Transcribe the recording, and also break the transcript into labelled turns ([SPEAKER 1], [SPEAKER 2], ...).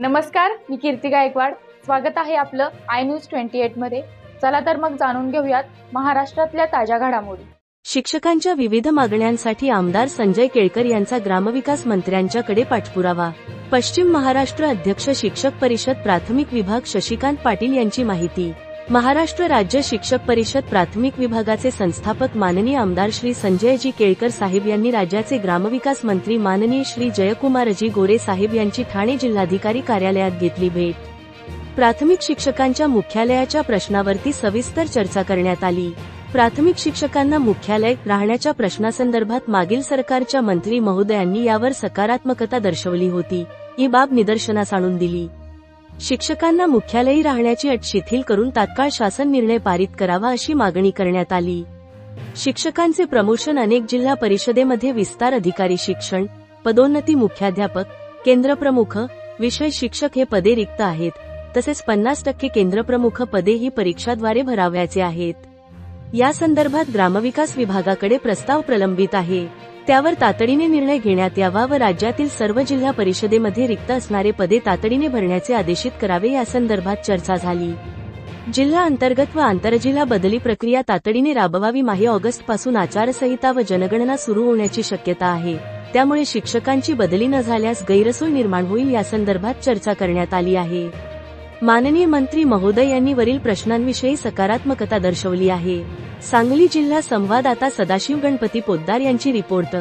[SPEAKER 1] नमस्कार, मी कीर्ती गायकवाड। स्वागत आहे आपलं आय न्यूज 28 मध्ये। चला तर मग जाणून घेऊयात महाराष्ट्रातल्या ताज्या घडामोडी।
[SPEAKER 2] शिक्षकांच्या विविध मागण्यांसाठी आमदार संजय केळकर यांचा ग्रामविकास मंत्र्यांच्याकडे पाठपुरावा। पश्चिम महाराष्ट्र अध्यक्ष शिक्षक परिषद प्राथमिक विभाग शशिकांत पाटील यांची माहिती। महाराष्ट्र राज्य शिक्षक परिषद प्राथमिक विभागाचे संस्थापक माननीय आमदार श्री संजयजी केळकर साहेब यांनी राज्याचे ग्रामविकास मंत्री माननीय श्री जयकुमारजी गोरे साहेब यांची ठाणे जिल्हाधिकारी कार्यालयात घेतली भेट। प्राथमिक शिक्षकांच्या मुख्यालयाच्या प्रश्नावरती सविस्तर चर्चा करण्यात आली। प्राथमिक शिक्षकांना मुख्यालय राहण्याच्या प्रश्नासंदर्भात मागील सरकारच्या मंत्री महोदयांनी यावर सकारात्मकता दर्शवली होती, ही बाब निदर्शनास आणून दिली। शिक्षकांना मुख्यालयी राहण्याची अट शिथिल करून तात्काळ शासन निर्णय पारित करावा अशी मागणी करण्यात आली। शिक्षकांचे प्रमोशन अनेक जिल्हा परिषदेमध्ये विस्तार अधिकारी शिक्षण, पदोन्नती मुख्याध्यापक, केंद्रप्रमुख, विषय शिक्षक हे पदे रिक्त आहेत। तसेच 50% केंद्रप्रमुख पदे ही परीक्षाद्वारे भरावयाचे आहेत। या संदर्भात ग्रामविकास विभागाकडे प्रस्ताव प्रलंबित आहे, त्यावर तातडीने निर्णय घेण्यात यावा व राज्यातील सर्व जिल्हा परिषदेमध्ये रिक्त असणारे पदे तातडीने भरण्याचे आदेशित करावे यासंदर्भात चर्चा झाली। जिल्हा अंतर्गत व आंतरजिल्हा बदली प्रक्रिया तातडीने राबवावी। माहे ऑगस्टपासून आचारसंहिता व जनगणना सुरू होण्याची शक्यता आहे, त्यामुळे शिक्षकांची बदली न झाल्यास गैरसोय निर्माण होईल यासंदर्भात चर्चा करण्यात आली आहे। माननीय मंत्री महोदय यांनी वरील प्रश्नांविषयी सकारात्मकता दर्शवली आहे। सांगली जिल्हा संवाददाता सदाशिव गणपती पोद्दार यांची रिपोर्ट।